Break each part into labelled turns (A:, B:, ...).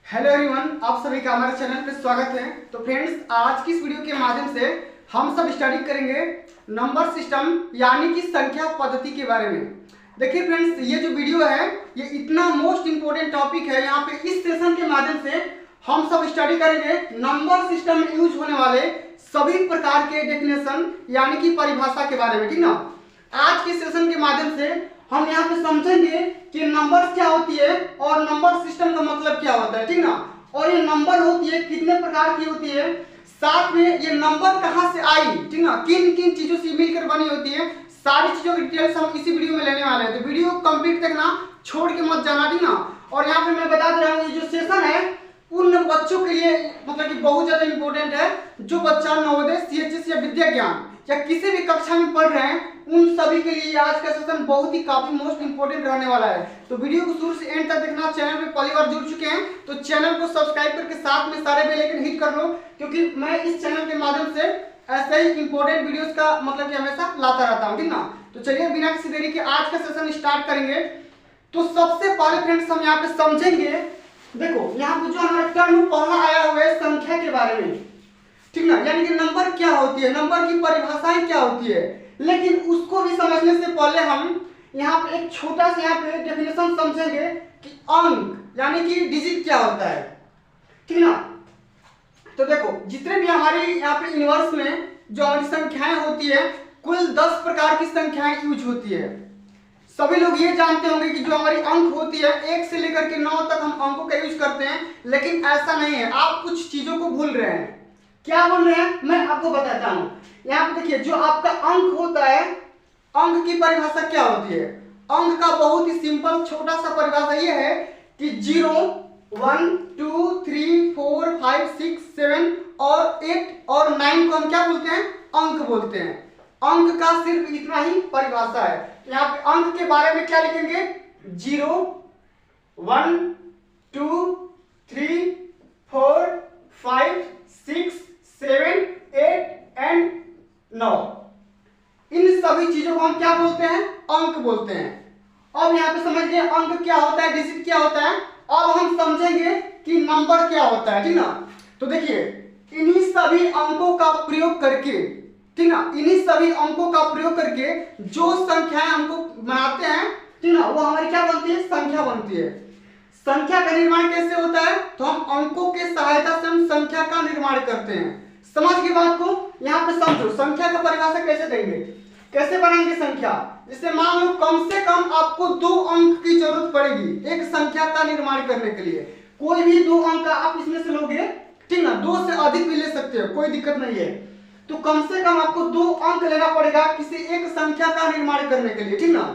A: Hello everyone, आप सभी का हमारे चैनल पे स्वागत है। तो फ्रेंड्स, आज की इस वीडियो के माध्यम से हम सब स्टडी करेंगे नंबर सिस्टम यानी कि संख्या पद्धति के बारे में। देखिए फ्रेंड्स, ये जो वीडियो है ये इतना मोस्ट इंपोर्टेंट टॉपिक है। यहाँ पे इस सेशन के माध्यम से हम सब स्टडी करेंगे नंबर सिस्टम में यूज होने वाले सभी प्रकार के डेफिनेशन यानी कि परिभाषा के बारे में, ठीक ना। आज के सेशन के माध्यम से हम यहाँ पे समझेंगे कि नंबर्स क्या होती है और नंबर सिस्टम का मतलब क्या होता है, ठीक ना। और ये नंबर होती है कितने प्रकार की होती है, साथ में ये नंबर कहाँ से आई, ठीक ना, किन किन चीजों से मिलकर बनी होती है, सारी चीजों की डिटेल्स हम इसी वीडियो में लेने वाले हैं। तो वीडियो कंप्लीट देखना, छोड़ के मत जाना, ठीक ना। और यहाँ पे मैं बता दे रहा हूँ, ये जो सेशन है उन बच्चों के लिए मतलब कि बहुत ज्यादा इंपॉर्टेंट है जो बच्चा नवोदय, सीएचएस या विद्या ज्ञान या किसी भी कक्षा में पढ़ रहे हैं, उन सभी के लिए आज का सेशन बहुत ही काफी मोस्ट इंपोर्टेंट रहने वाला है। तो वीडियो को शुरू से एंड तक देखना। चैनल पे पहली बार जुड़ चुके हैं तो चैनल को सब्सक्राइब करके साथ में सारे बेल आइकन हिट कर लो, क्योंकि मैं इस चैनल के माध्यम से ऐसे ही इंपॉर्टेंट वीडियोस का मतलब कि हमेशा लाता रहता हूँ, ठीक ना। तो चलिए बिना किसी देरी के आज का सेशन स्टार्ट करेंगे। तो सबसे पहले फ्रेंड्स हम यहाँ पे समझेंगे, देखो यहाँ पे जो हमारा टर्म पहला आया हुआ है संख्या के बारे में, ठीक ना, यानी कि नंबर क्या होती है, नंबर की परिभाषाएं क्या होती है। लेकिन उसको भी समझने से पहले हम यहाँ पे एक छोटा सा यहाँ पे डेफिनेशन समझेंगे कि अंक यानी कि डिजिट क्या होता है, ठीक ना। तो देखो जितने भी हमारी यहाँ पे यूनिवर्स में जो हमारी संख्याएं होती है, कुल 10 प्रकार की संख्याएं यूज होती है। सभी लोग ये जानते होंगे कि जो हमारी अंक होती है 1 से लेकर के 9 तक हम अंकों का यूज करते हैं, लेकिन ऐसा नहीं है। आप कुछ चीजों को भूल रहे हैं। क्या बोल रहे हैं मैं आपको बताता हूं। यहाँ पे देखिए, जो आपका अंक होता है, अंक की परिभाषा क्या होती है। अंक का बहुत ही सिंपल छोटा सा परिभाषा ये है कि 0, 1, 2, 3, 4, 5, 6, 7 और 8 और 9 को हम क्या बोलते हैं, अंक बोलते हैं। अंक का सिर्फ इतना ही परिभाषा है। यहाँ पे अंक के बारे में क्या लिखेंगे, 0, 1, 2, 3, 4, 5, 6, 7, 8 एंड 9। इन सभी चीजों को हम क्या बोलते हैं, अंक बोलते हैं। अब यहाँ पे समझिए अंक क्या होता है, डिजिट क्या होता है। अब हम समझेंगे कि नंबर क्या होता है, ठीक ना। तो देखिए इन्हीं सभी अंकों का प्रयोग करके, ठीक ना, इन्हीं सभी अंकों का प्रयोग करके जो संख्याएं हमको बनाते हैं, ठीक ना, वो हमारी क्या बनती है, संख्या बनती है। संख्या का निर्माण कैसे होता है, तो हम अंकों के सहायता से हम संख्या का निर्माण करते हैं। समझ की बात को यहाँ पे समझो। संख्या का परिभाषा कैसे देंगे, कैसे बनाएंगे संख्या। जैसे मान लो कम से कम आपको 2 अंक की जरूरत पड़ेगी एक संख्या का निर्माण करने के लिए। कोई भी 2 अंक का आप इसमें से लोगे, ठीक ना, 2 से अधिक भी ले सकते हो, कोई दिक्कत नहीं है। तो कम से कम आपको 2 अंक लेना पड़ेगा किसी एक संख्या का निर्माण करने के लिए, ठीक ना।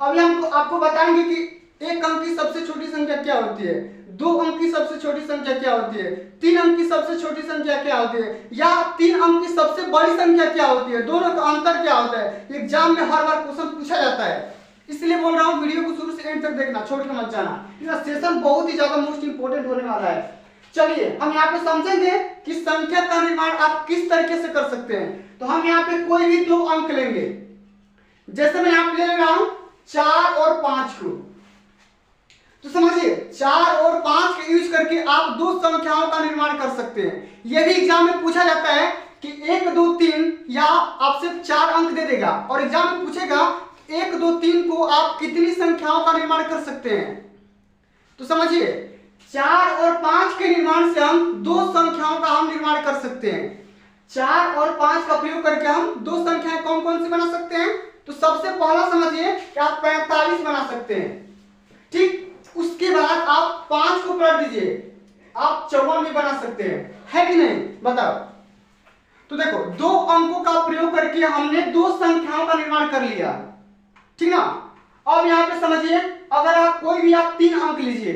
A: अभी हम आपको बताएंगे कि 1 अंक की सबसे छोटी संख्या क्या होती है, 2 अंक की सबसे छोटी संख्या क्या होती है, 3 अंक की सबसे छोटी संख्या क्या होती है, या 3 अंक की सबसे बड़ी संख्या क्या होती है, दोनों का अंतर क्या होता है। एग्जाम में हर बार क्वेश्चन पूछा जाता है, इसलिए बोल रहा हूँ वीडियो को शुरू से एंड तक देखना, छोड़ के मत जाना। यह सेशन बहुत ही ज्यादा मोस्ट इंपोर्टेंट होने वाला है। चलिए हम यहाँ पे समझेंगे कि संख्या का निर्माण आप किस तरीके से कर सकते हैं। तो हम यहाँ पे कोई भी 2 अंक लेंगे, जैसे मैं यहाँ पे ले रहा हूं 4 और 5 को। तो समझिए 4 और 5 का यूज करके आप 2 संख्याओं का निर्माण कर सकते हैं। यह भी एग्जाम में पूछा जाता है कि 1, 2, 3 या आपसे 4 अंक दे देगा और एग्जाम में पूछेगा 1, 2, 3 को आप कितनी संख्याओं का निर्माण कर सकते हैं। तो समझिए 4 और 5 के निर्माण से हम 2 संख्याओं का हम निर्माण कर सकते हैं। 4 और 5 का प्रयोग करके हम 2 संख्याएं कौन कौन सी बना सकते हैं। तो सबसे पहला समझिए कि आप 45 बना सकते हैं, ठीक। उसके बाद आप 5 को पलट दीजिए, आप 54 भी बना सकते हैं, है कि नहीं, बताओ। तो देखो 2 अंकों का प्रयोग करके हमने 2 संख्याओं का निर्माण कर लिया, ठीक ना। अब यहाँ पे समझिए अगर आप कोई भी आप 3 अंक लीजिए,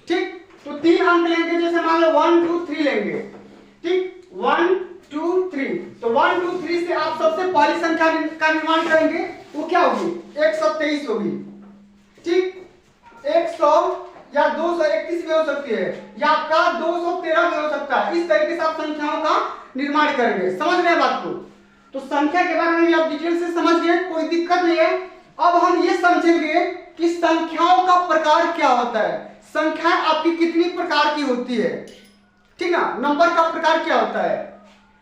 A: ठीक, तो 3 अंक लेंगे, जैसे मान लो 1, 2, 3 लेंगे, ठीक, 1, 2, 3। तो 1, 2, 3 से आप सबसे पहली संख्या का निर्माण करेंगे, वो क्या होगी, 123 होगी, ठीक। 100 या 231 भी हो सकती है, या आपका 213 भी हो सकता है। इस तरीके से आप संख्याओं का निर्माण करेंगे। समझ रहे हैं बात को। तो संख्या के बारे में आप डिटेल से समझ गए, कोई दिक्कत नहीं है। अब हम ये समझेंगे कि संख्याओं का प्रकार क्या होता है, संख्या आपकी कितनी प्रकार प्रकार की होती है, ठीक ना। नंबर का प्रकार क्या होता है,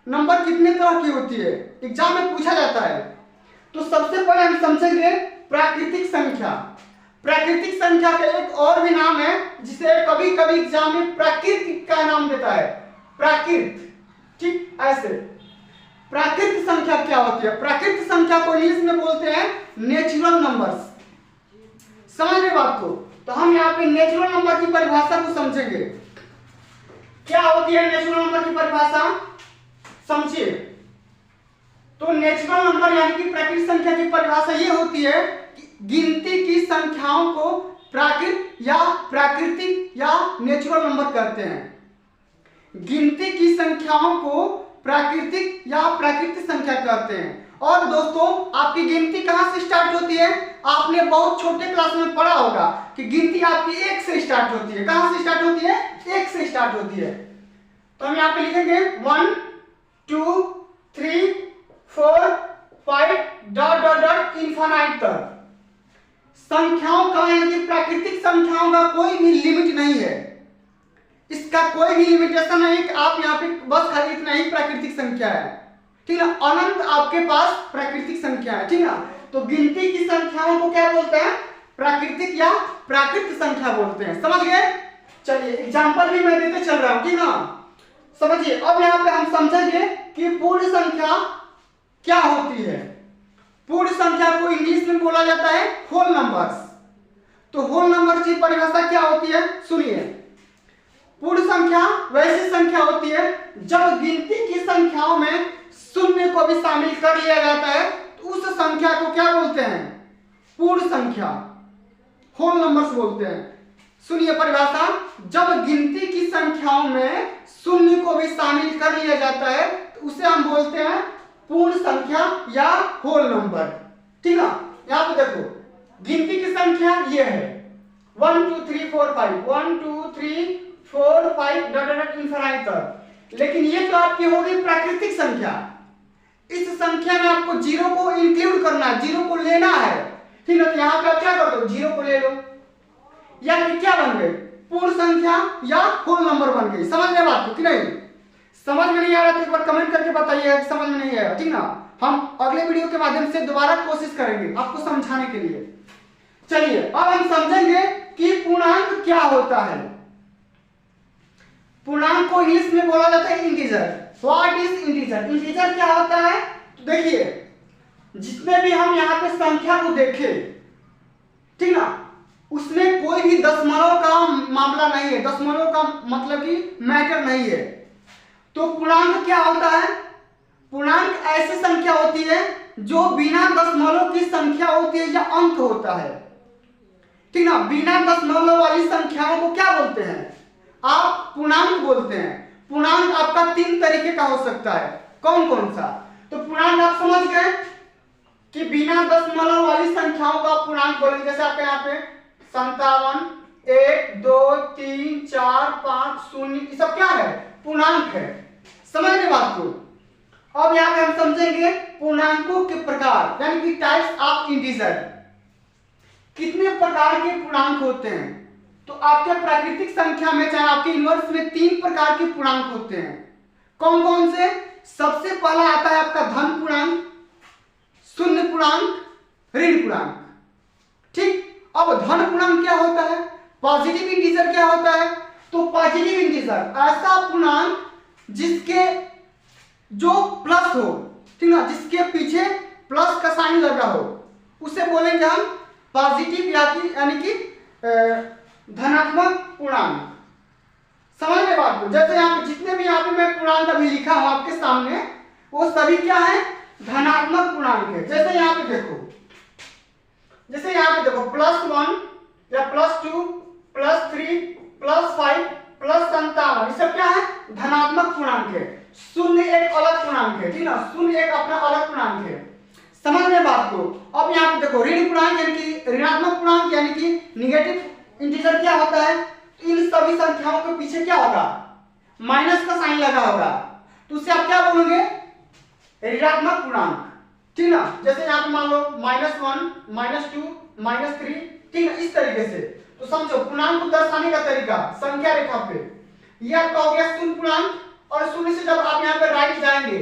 A: नंबर कितने तरह की होती है, एग्जाम में पूछा जाता है। तो सबसे पहले हम समझेंगे प्राकृतिक संख्या। प्राकृतिक संख्या का एक और भी नाम है जिसे कभी कभी एग्जाम में प्राकृतिक का नाम देता है, प्राकृत, ठीक। ऐसे प्राकृतिक संख्या क्या होती है, प्राकृतिक संख्या को इंग्लिश में बोलते हैं नेचुरल नंबर्स। समझ रहे बात को। तो हम यहाँ पे नेचुरल नंबर की परिभाषा को समझेंगे। क्या होती है नेचुरल नंबर की परिभाषा, समझिए। तो नेचुरल नंबर यानी कि प्राकृतिक संख्या की परिभाषा ये होती है कि गिनती की संख्याओं को प्राकृतिक या नेचुरल नंबर कहते हैं। गिनती की संख्याओं को प्राकृतिक या प्राकृतिक संख्या कहते हैं। और दोस्तों आपकी गिनती कहां से स्टार्ट होती है, आपने बहुत छोटे क्लास में पढ़ा होगा कि गिनती आपकी 1 से स्टार्ट होती है। कहां से स्टार्ट होती है, 1 से स्टार्ट होती है। तो हम यहां पे लिखेंगे 1 2 3 4 5 डॉट डॉट डॉट इनफाइनाइट तक। संख्याओं का यानी कि प्राकृतिक संख्याओं का कोई भी लिमिट नहीं है, इसका कोई भी लिमिटेशन नहीं कि आप यहाँ पे बस खाली इतना ही प्राकृतिक संख्या है, ठीक ना। अनंत आपके पास प्राकृतिक संख्या है, ठीक ना। तो गिनती की संख्याओं को क्या बोलते हैं, प्राकृतिक या प्राकृत संख्या बोलते हैं। समझ गए। चलिए एग्जांपल भी मैं देते चल रहा हूं, ठीक ना। समझिए। अब यहाँ पे हम समझेंगे कि पूर्ण संख्या क्या होती है। पूर्ण संख्या को इंग्लिश में बोला जाता है होल नंबर्स। तो होल नंबर की परिभाषा क्या होती है, सुनिए। पूर्ण संख्या वैसी संख्या होती है जब गिनती की संख्याओं में शून्य को भी शामिल कर लिया जाता है, तो उस संख्या को क्या बोलते हैं, पूर्ण संख्या, होल नंबर्स बोलते हैं। सुनिए परिभाषा, जब गिनती की संख्याओं में शून्य को भी शामिल कर लिया जाता है तो उसे हम बोलते हैं पूर्ण संख्या या होल नंबर, ठीक है। यहां पे देखो गिनती की संख्या ये है 1 2 3 4 5 1 2 3 4 5 डॉट डॉट इनफाइनाइट तक। लेकिन ये तो आपकी होगी प्राकृतिक संख्या। इस संख्या में आपको जीरो को इंक्लूड करना है, जीरो को लेना है, ठीक है। तो यहाँ पे आप क्या कर दो, जीरो को ले लो, या फिर क्या बन गई, पूर्ण संख्या या होल नंबर बन गई। समझ में बात को कि नहीं, समझ में नहीं आ रहा तो एक बार कमेंट करके बताइएगा कि समझ में नहीं आया, ठीक ना। हम अगले वीडियो के माध्यम से दोबारा कोशिश करेंगे आपको समझाने के लिए। चलिए अब हम समझेंगे कि पूर्णांक क्या होता है। पूर्णांक को इंग्लिश में बोला जाता है integer. What is integer, integer क्या होता है। तो देखिए जितने भी हम यहाँ पे संख्या को देखें, ठीक ना, उसमें कोई भी दशमलव का मामला नहीं है, दशमलव का मतलब कि मैटर नहीं है। तो पूर्णांक क्या होता है, पूर्णांक ऐसी संख्या होती है जो बिना दशमलव की संख्या होती है या अंक होता है, ठीक ना। बिना दशमलव वाली संख्याओं को क्या बोलते हैं, आप पूर्णांक बोलते हैं। पूर्णांक आपका 3 तरीके का हो सकता है, कौन कौन सा। तो पूर्णांक आप समझ गए कि बिना दशमलव वाली संख्याओं का पूर्णांक बोलेंगे, जैसे आपके यहाँ पे 57 1 2 3 4 5 0, ये सब क्या है, पूर्णांक है। समझ रहे बात को। अब यहाँ पे हम समझेंगे पूर्णांकों के प्रकार यानी कि टाइप्स ऑफ इंटीजर। कितने प्रकार के पूर्णांक होते हैं। तो आपके प्राकृतिक संख्या में चाहे आपके इनवर्स में 3 प्रकार के पूर्णांक होते हैं। कौन कौन से, सबसे पहला आता है आपका धन पूर्णांक, शून्य पूर्णांक, ऋण पूर्णांक, ठीक। अब धन पूर्णांक क्या होता है, पॉजिटिव इंटीजर क्या होता है। तो पॉजिटिव इंटीजर ऐसा पूर्णांक जिसके जो प्लस हो, ठीक ना, जिसके पीछे प्लस का साइन लगा हो, उसे बोलेंगे हम पॉजिटिव यानी कि धनात्मक पूर्णांक। समझ रहे बात को। जैसे यहाँ पे जितने भी यहाँ पे मैं पूर्णांक अभी लिखा हूं आपके सामने, वो सभी क्या है, धनात्मक पूर्णांक है। जैसे यहाँ पे देखो, जैसे यहाँ पे देखो +1 या +2 +3 +5 +57, ये सब क्या है, धनात्मक पूर्णांक है। शून्य एक अलग पूर्णांक है, ठीक ना, शून्य एक अपना अलग पूर्णांक है। समझ रहे बात को। अब यहाँ पे देखो ऋण पूर्णांक यानी कि ऋणात्मक पूर्णांक यानी कि निगेटिव इंटीजर क्या होता है, तो इन सभी संख्याओं के पीछे क्या होगा, माइनस का साइन लगा होगा, तो उससे आप क्या बोलोगे, ऋणात्मक पूर्णांक, ठीक ना। जैसे यहाँ पे मान लो -1 -2 -3, ठीक है, इस तरीके से। तो समझो पूर्णांक को दर्शाने का तरीका संख्या रेखा पे, ये आपका हो गया शून्य पूर्णांक, और शून्य से जब आप यहाँ पे राइट जाएंगे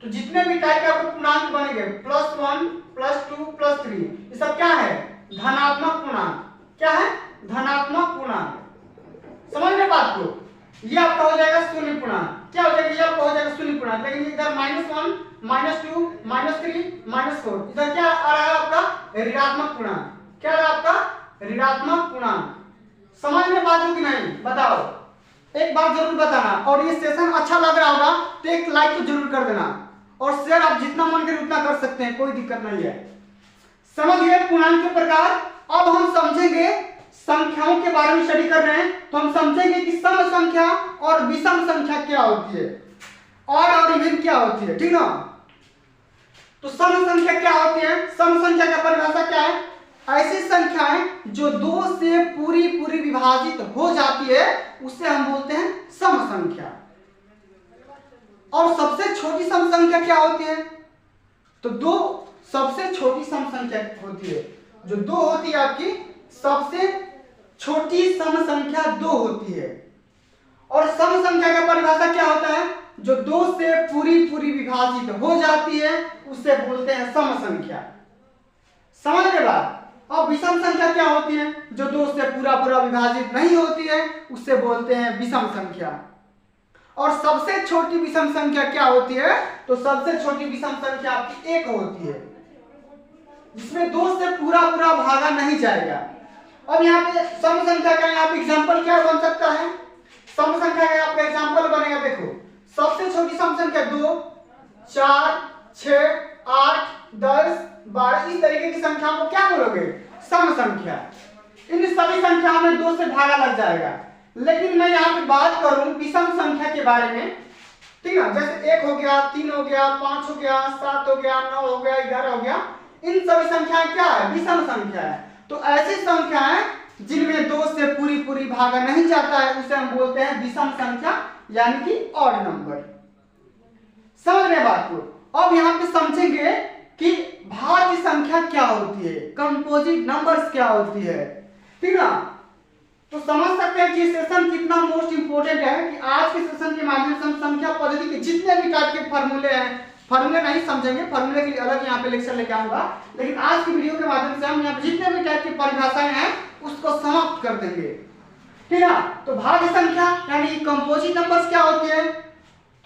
A: तो जितने भी टाइप के आपको पूर्णांक बनेंगे +1 +2 +3 ये सब क्या है, धनात्मक पूर्णांक। क्या है, धनात्मक पूर्णांक। समझ रहे बात को, ये आपका हो जाएगा शून्य पूर्णांक। क्या हो जाएगा, ये आपका हो जाएगा शून्य पूर्णांक, लेकिन इधर -1 -2 -3 -4 इधर क्या आ रहा है आपका ऋणात्मक पूर्णांक। क्या है आपका ऋणात्मक पूर्णांक। समझ में बात हो कि नहीं, बताओ, एक बात जरूर बताना। और ये सेशन अच्छा लग रहा होगा तो एक लाइक तो जरूर कर देना, और शेयर आप जितना मन करे उतना कर सकते हैं, कोई दिक्कत नहीं है। समझ गए पूर्णांक के प्रकार। अब हम समझेंगे, संख्याओं के बारे में स्टडी कर रहे हैं तो हम समझेंगे कि सम संख्या और विषम संख्या क्या होती है, और इवन क्या होती है, ठीक ना। तो सम संख्या क्या होती है, सम संख्या का परिभाषा क्या है, ऐसी संख्याएं जो 2 से पूरी विभाजित हो जाती है उसे हम बोलते हैं सम संख्या। और सबसे छोटी सम संख्या क्या होती है, तो 2 सबसे छोटी सम संख्या होती है, जो 2 होती है आपकी सबसे छोटी सम संख्या 2 होती है। और सम संख्या का परिभाषा क्या होता है, जो 2 से पूरी विभाजित हो जाती है उसे बोलते हैं सम संख्या। समझ गए बात। अब विषम संख्या क्या होती है, जो 2 से पूरा विभाजित नहीं होती है उसे बोलते हैं विषम संख्या। और सबसे छोटी विषम संख्या क्या होती है, तो सबसे छोटी विषम संख्या आपकी 1 होती है, जिसमें 2 से पूरा भागा नहीं जाएगा। अब यहाँ पे सम संख्या का यहाँ पे एग्जांपल क्या बन सकता है, सम संख्या का आपका एग्जांपल बनेगा, देखो सबसे छोटी सम संख्या 2, 4, 6, 8, 10, 12 इस तरीके की संख्याओं को क्या बोलोगे, सम संख्या। इन सभी संख्याओं में 2 से भागा लग जाएगा। लेकिन मैं यहाँ पे बात करूं विषम संख्या के बारे में, ठीक है, जैसे 1 हो गया, 3 हो गया, 5 हो गया, 7 हो गया, 9 हो गया, 11 हो गया, इन सभी संख्याएं क्या है, विषम संख्या है। तो ऐसी संख्याएं जिनमें 2 से पूरी भागा नहीं जाता है उसे हम बोलते हैं विषम संख्या, यानी कि ऑड नंबर। समझ रहे बात को। अब यहाँ पे समझेंगे कि भाज्य संख्या क्या होती है, कंपोजिट नंबर्स क्या होती है, ठीक ना। तो समझ सकते हैं कि सेशन कितना मोस्ट इंपोर्टेंट है, कि आज के सेशन के माध्यम से हम संख्या पद्धति के जितने भी टाइप के फार्मूले हैं, फार्मूले नहीं समझेंगे, फार्मूले के लिए अलग यहाँ पे लेक्चर लेके आऊंगा, लेकिन आज की वीडियो के माध्यम से हम यहाँ पे जितने भी टाइप की परिभाषाएं हैं उसको समाप्त कर देंगे, ठीक है। तो भाज्य संख्या यानी कंपोजिट नंबर्स क्या होती है,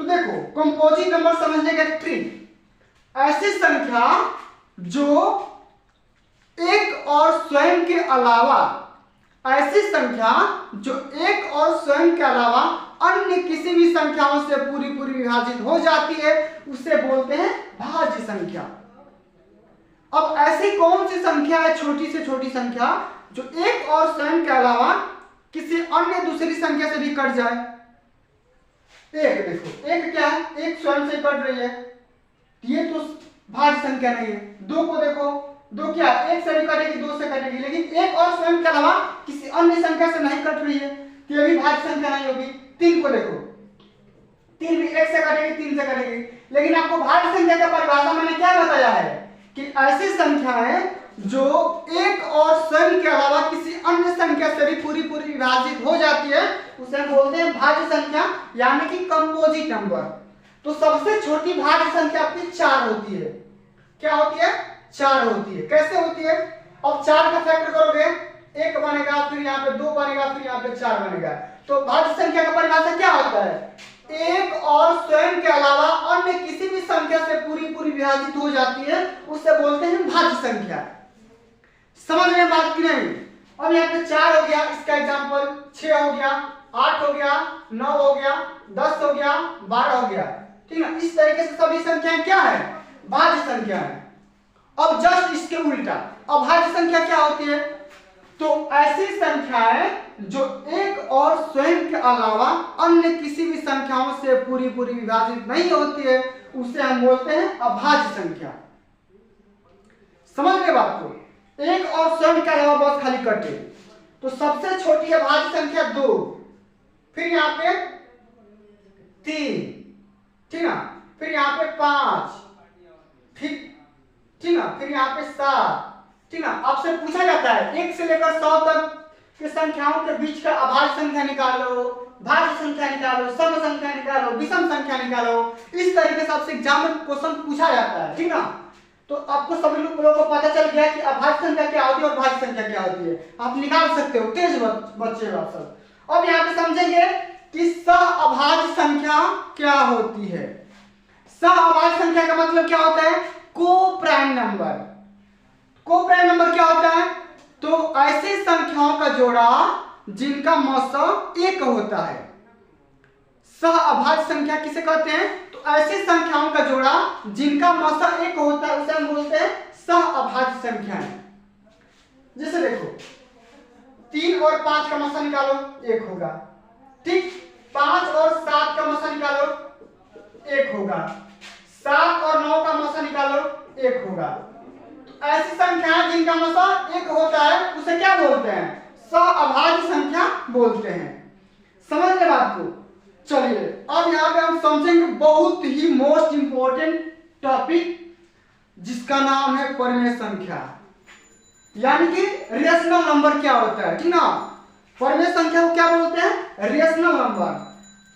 A: तो देखो कंपोजिट नंबर समझने का ट्रिक, ऐसी संख्या जो एक और स्वयं के अलावा, ऐसी संख्या जो एक और स्वयं के अलावा अन्य किसी भी संख्याओं से पूरी विभाजित हो जाती है उसे बोलते हैं भाज्य संख्या। अब ऐसी कौन सी संख्या है, छोटी से छोटी संख्या जो एक और स्वयं के अलावा किसी अन्य दूसरी संख्या से भी कट जाए। एक देखो, एक क्या है, एक स्वयं से कट रही है, ये तो भाज्य संख्या नहीं है। 2 को देखो, 2 क्या, 1 से भी कटेगी, 2 से कटेगी, लेकिन एक और स्वयं के अलावा किसी अन्य संख्या से नहीं कट रही है, तो ये भी भाज्य संख्या नहीं होगी। 3 को देखो, 3 भी 1 से कटेगी, 3 से कटेगी, लेकिन आपको भाज्य संख्या का परिभाषा मैंने क्या बताया है कि ऐसी संख्याएं जो एक और स्वयं के अलावा किसी अन्य संख्या से भी पूरी विभाजित हो जाती है उसे हम बोलते हैं भाज्य संख्या, यानी कि कंपोजिट नंबर। तो सबसे छोटी भाज्य संख्या आपकी 4 होती है। क्या होती है, 4 होती है। कैसे होती है, अब 4 का फैक्टर करोगे 1 बनेगा, फिर यहाँ पे 2 बनेगा, फिर यहाँ पे 4 बनेगा। तो भाज्य संख्या का परिभाषा क्या होता है, एक और स्वयं के अलावा अन्य किसी भी संख्या से पूरी विभाजित हो जाती है उसे बोलते हैं भाज्य संख्या। समझ रहे हैं बात की नहीं। अब यहाँ पे 4 हो गया, इसका एग्जांपल 6 हो गया, 8 हो गया, 9 हो गया, 10 हो गया, 12 हो गया, ठीक है। इस तरीके से सभी संख्याएं क्या है, भाज्य संख्या है। अब जस्ट इसके उल्टा अभाज्य संख्या क्या होती है, तो ऐसी संख्याएं जो एक और स्वयं के अलावा अन्य किसी भी संख्याओं से पूरी विभाजित नहीं होती है उसे हम बोलते हैं अभाज्य संख्या। समझ गए बात को। एक और स्वयं के अलावा बस खाली कटे, तो सबसे छोटी है भाज्य संख्या 2, फिर यहाँ पे 3, ठीक है, फिर यहाँ पे 5, ठीक है, फिर यहाँ पे 7, ठीक है। आपसे पूछा जाता है 1 से लेकर 100 तक कि संख्याओं के बीच का अभाज्य संख्या निकालो, भाज्य संख्या निकालो, सम संख्या निकालो, विषम संख्या निकालो, इस तरीके से आपसे एग्जाम में क्वेश्चन पूछा जाता है, ठीक ना। तो आपको सभी लोगों को पता चल गया कि अभाज्य संख्या क्या होती है और भाज्य संख्या क्या होती है, आप निकाल सकते हो, तेज बच्चे हो आप सब। अब यहाँ पे समझेंगे कि सहअभाज्य संख्या क्या होती है। सहअभाज्य संख्या का मतलब क्या होता है, को प्राइम नंबर। को प्राइम नंबर क्या होता है, तो ऐसे संख्याओं का जोड़ा जिनका मौसा एक होता है। सहअभाज्य संख्या किसे कहते हैं, तो ऐसी संख्याओं का जोड़ा जिनका मौसा एक होता है उसे हम बोलते हैं सहअभाज्य संख्याएं। जैसे देखो 3 और 5 का मौसा निकालो, 1 होगा, ठीक। 5 और 7 का मौसा निकालो, 1 होगा। 7 और 9 का मौसा निकालो, 1 होगा। तो ऐसी संख्याएं जिनका मौसा 1 होता है उसे क्या बोलते हैं, सहअभाज्य संख्या बोलते हैं। समझ गए बात को। चलिए अब यहाँ पे हम समझेंगे बहुत ही मोस्ट इंपोर्टेंट टॉपिक जिसका नाम है परिमेय संख्या, यानी कि रेशनल नंबर क्या होता है, ठीक ना। परिमेय संख्या को क्या बोलते हैं, रेशनल नंबर।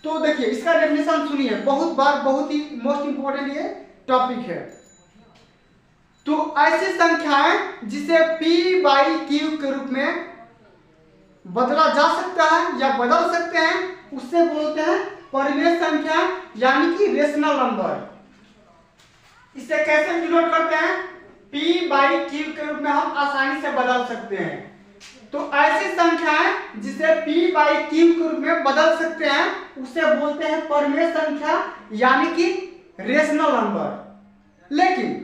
A: तो देखिए इसका डेफिनेशन सुनिए, बहुत बार बहुत ही मोस्ट इंपोर्टेंट ये टॉपिक है। तो ऐसी संख्याएं जिसे p बाई क्यू के रूप में बदला जा सकता है या बदल सकते हैं उससे बोलते हैं परिमेय संख्या, यानी कि रेशनल नंबर। इसे कैसे डिनोट करते हैं, p बाई क्यू के रूप में हम आसानी से बदल सकते हैं। तो ऐसी संख्याएं जिसे p बाई क्यू के रूप में बदल सकते हैं उसे बोलते हैं परिमेय संख्या, यानी कि रेशनल नंबर। लेकिन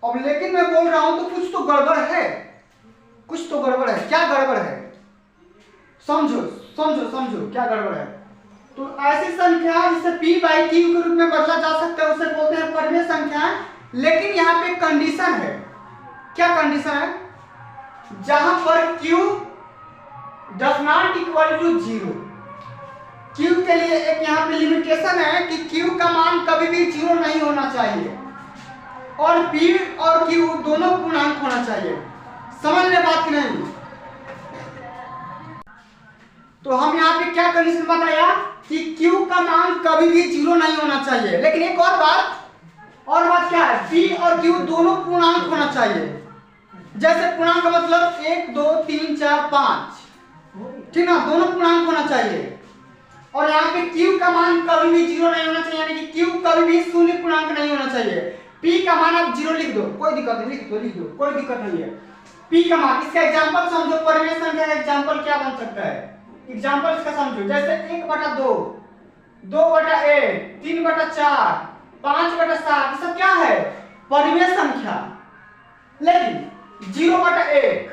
A: अब लेकिन मैं बोल रहा हूं तो कुछ तो गड़बड़ है, कुछ तो गड़बड़ है। क्या गड़बड़ है, समझो समझो समझो क्या गड़बड़ है। तो ऐसी संख्या जिसे p बाई क्यू के रूप में बदला जा सकता है उसे बोलते हैं परिमेय संख्या। लेकिन यहाँ पे कंडीशन है, क्या कंडीशन है, जहां पर q does not equal to 0। q के लिए एक यहाँ पे लिमिटेशन है कि q का मान कभी भी 0 नहीं होना चाहिए और p और q दोनों पूर्णांक होना चाहिए। समझ रहे बात की नहीं। तो हम यहाँ पे क्या कंडीशन बताया कि q का मान कभी भी 0 नहीं होना चाहिए। लेकिन एक और बात क्या है, p और q दोनों पूर्णांक होना चाहिए। जैसे पूर्णांक का मतलब 1 2 3 4 5, ठीक ना, दोनों पूर्णांक होना चाहिए। और यहाँ पे q का मान कभी भी 0 नहीं होना चाहिए, यानी कि q कभी भी शून्य पूर्णांक नहीं होना चाहिए। p का मान आप 0 लिख दो, कोई दिक्कत नहीं, लिख दो, कोई दिक्कत नहीं है। p का मान, इसका एग्जांपल समझो, परिमेय संख्या का एग्जांपल क्या बन सकता है, एग्जांपल इसका समझो। जैसे 1/2, 2/1, 3/4, 5/7, ये सब क्या है, परिमेय संख्या। लेकिन 0/1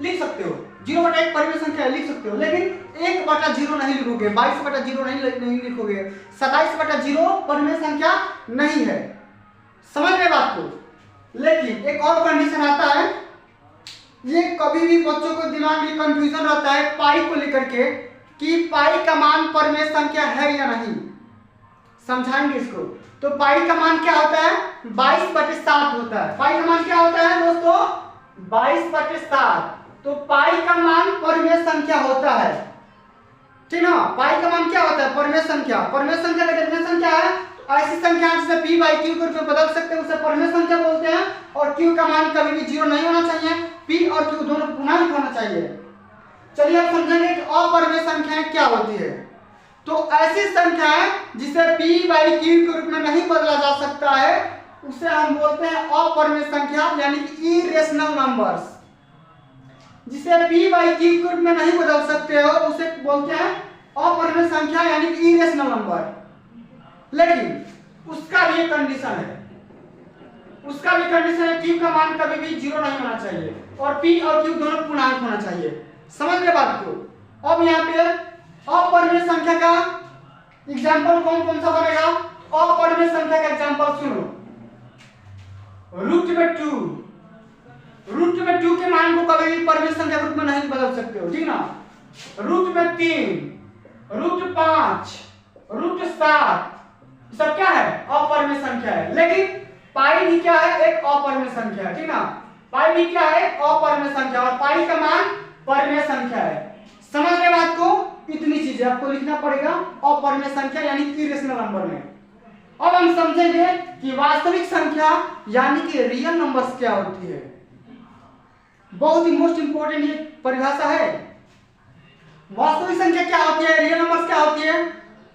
A: लिख सकते हो, 0/1 परिमेय संख्या लिख सकते हो, लेकिन 1/0 नहीं लिखोगे, 22/0 नहीं लिखोगे, 27/0 परिमेय संख्या नहीं है। समझ रहे बात को। लेकिन एक और कंडीशन आता है, ये कभी भी बच्चों को दिमाग में कंफ्यूजन रहता है पाई को लेकर के कि पाई का मान परिमेय संख्या है या नहीं। समझाएंगे इसको। तो पाई का मान क्या होता है, 22/7 होता है। पाई का मान क्या होता है दोस्तों, 22/7। तो पाई का मान परिमेय संख्या होता है, ठीक ना। पाई का मान क्या होता है, परिमेय संख्या। परिमेय संख्या का डेफिनेशन क्या है, तो ऐसी संख्या जिसे p बाई क्यू के रूप में बदल सकते हैं उसे परिमेय संख्या बोलते हैं। और q का मान कभी भी 0 नहीं होना चाहिए, p और q दोनों पूर्णांक होना चाहिए। चलिए अब समझेंगे कि अपरिमेय संख्याएं क्या होती है। तो ऐसी संख्याएं जिसे p बाई क्यू के रूप में नहीं बदला जा सकता है उसे हम बोलते हैं अपरिमेय संख्या, यानी कि इरेशनल नंबर्स। जिसे p बाई क्यू के रूप में नहीं बदल सकते हो उसे बोलते हैं अपरिमेय संख्या, यानी कि इरेशनल नंबर। लेकिन उसका भी एक कंडीशन है, उसका भी कंडीशन है q का मान कभी भी 0 नहीं होना चाहिए और p और q दोनों पूर्णांक होना चाहिए। समझ रहे बात को। अब यहाँ पे अपरिमेय संख्या का एग्जांपल कौन कौन सा बनेगा, अपरिमेय संख्या का एग्जांपल सुनो। रूट में 2 के मान को कभी भी परिमेय संख्या के रूप में नहीं बदल सकते हो, ठीक ना। रूट में 3, रूट 5, रूट 7 सब क्या है, अपरिमेय संख्या है। लेकिन पाई भी क्या है, एक अपरिमेय संख्या है, ठीक ना। पाई भी क्या है, अपरिमेय संख्या। और पाई का मान परिमेय संख्या है। समझ रहे बात को? इतनी चीजें आपको लिखना पड़ेगा अपरिमेय संख्या यानी कि इरेशनल नंबर में। अब हम समझेंगे कि वास्तविक संख्या यानी कि रियल नंबर्स क्या होती है। बहुत ही मोस्ट इंपोर्टेंट ये परिभाषा है। वास्तविक संख्या क्या होती है, रियल नंबर्स क्या होती है?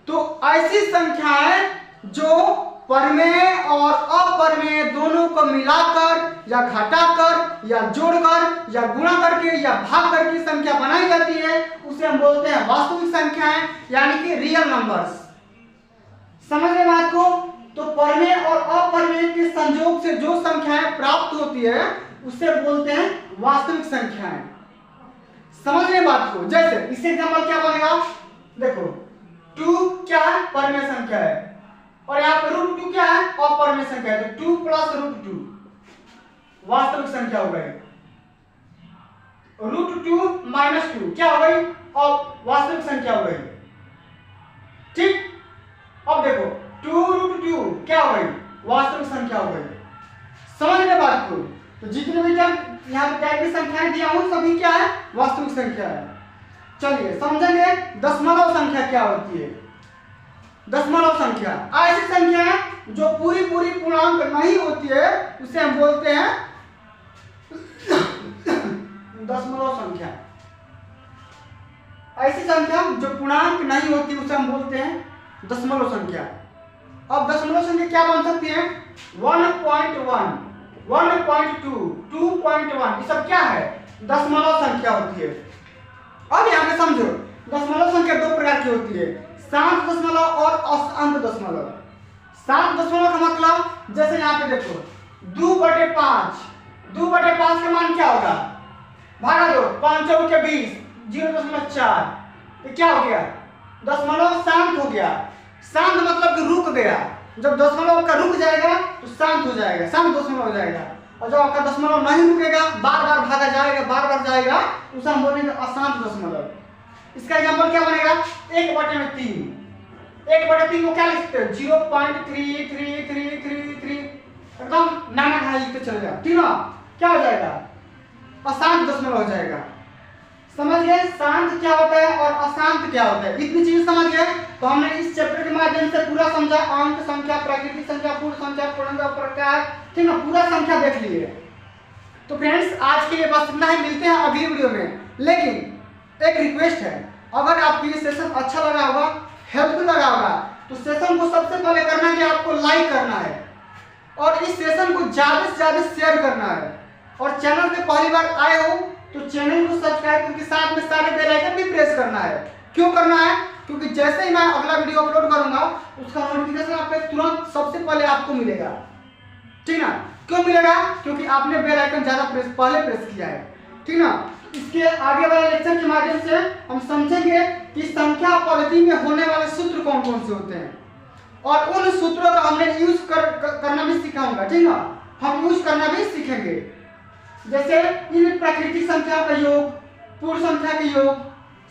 A: तो ऐसी संख्याएं जो परिमेय और अपरिमेय दोनों को मिलाकर या घटाकर या जोड़कर या गुणा करके या भाग करके संख्या बनाई जाती है, उसे हम बोलते हैं वास्तविक संख्याएं यानी कि रियल नंबर्स। समझ रहे बात को? तो परिमेय और अपरिमेय के संयोग से जो संख्याएं प्राप्त होती है उसे बोलते हैं वास्तविक संख्याएं। समझ रहे बात को? जैसे इससे एग्जांपल क्या बनेगा, देखो 2 क्या है, परिमेय संख्या है, और यहाँ पे √2 क्या है, अपरिमेय संख्या है। तो 2 + √2 वास्तविक संख्या हो गई। √2 - 2 क्या हो गई, और वास्तविक संख्या हो गई। ठीक, अब देखो 2 √2 क्या हो गई, वास्तविक संख्या हो गई। समझ रहे बात को? तो जितने भी यहाँ पे टाइप की संख्याएं दिया हूं सभी क्या है, वास्तविक संख्या है। चलिए समझेंगे दशमलव संख्या क्या होती है। दशमलव संख्या ऐसी संख्या है जो पूरी पूर्णांक नहीं होती है, उसे हम बोलते हैं दशमलव संख्या। ऐसी संख्या जो पूर्णांक नहीं होती उसे हम बोलते हैं दशमलव संख्या। अब दशमलव संख्या क्या बन सकती है, 1.1, 1.2, 2.1, ये सब क्या है, दशमलव संख्या होती है। अब यहाँ पे समझो दशमलव संख्या दो प्रकार की होती है, शांत दशमलव और अशांत दशमलव। शांत दशमलव का मतलब जैसे यहाँ पे देखो 2/5, 2/5 का मान क्या होगा, भागा दो, 5 चौके 20, 0.4, ये क्या हो गया, दशमलव शांत हो गया। शांत मतलब कि रुक गया। जब दशमलव का रुक जाएगा तो शांत हो जाएगा, शांत दशमलव हो जाएगा। और जब आपका दशमलव नहीं रुकेगा, बार बार भागा जाएगा, बार बार जाएगा, उसे हम बोलेंगे अशांत दशमलव। इसका एग्जांपल क्या बनेगा, 1/3। 1/3 को क्या लिखते हैं, 0.3333 एकदम नाना खा लिखते चले जाओ, ठीक ना, क्या हो जाएगा, अशांत दशमलव हो जाएगा। समझ गए शांत क्या होता है और अशांत क्या होता है, इतनी चीज समझ गए। तो हमने इस चैप्टर के माध्यम से पूरा समझा, अंक संख्या, प्राकृतिक संख्या, पूर्ण संख्या, पूर्णांक प्रकार, ठीक ना, पूरा संख्या देख लिए। तो फ्रेंड्स आज के लिए बस इतना ही, मिलते हैं अगली वीडियो में। लेकिन एक रिक्वेस्ट है, अगर आपको ये सेशन अच्छा लगा होगा, हेल्पफुल लगा होगा, तो सेशन को सबसे पहले करना है कि आपको लाइक करना है और इस सेशन को ज्यादा से ज्यादा शेयर करना है। और चैनल पे पहली बार आए हो तो चैनल को सब्सक्राइब करके साथ में सारे बेल आइकन भी प्रेस करना है। क्यों करना है, क्योंकि जैसे ही मैं अगला वीडियो अपलोड करूंगा उसका नोटिफिकेशन आपको तुरंत सबसे पहले आपको मिलेगा, ठीक ना। क्यों मिलेगा, क्योंकि आपने बेल आइकन ज्यादा पहले प्रेस किया है, ठीक ना। इसके आगे वाले लेक्चर के माध्यम से हम समझेंगे कि संख्या पद्धति में होने वाले सूत्र कौन कौन से होते हैं, और उन सूत्रों का हमने यूज करना भी सिखाऊंगा, ठीक ना। हम यूज करना भी सीखेंगे, जैसे इन प्राकृतिक संख्या का योग, पूर्ण संख्या का योग,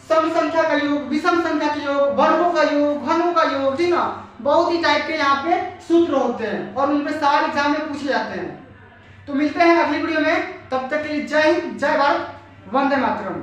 A: सम संख्या का योग, विषम संख्या का योग, वर्गों का योग, घनों का योग, ठीक ना। बहुत ही टाइप के यहाँ पे सूत्र होते हैं और उन पे सारे एग्जाम में पूछे जाते हैं। तो मिलते हैं अगली वीडियो में, तब तक के लिए जय हिंद, जय भारत, वंदे मातरम।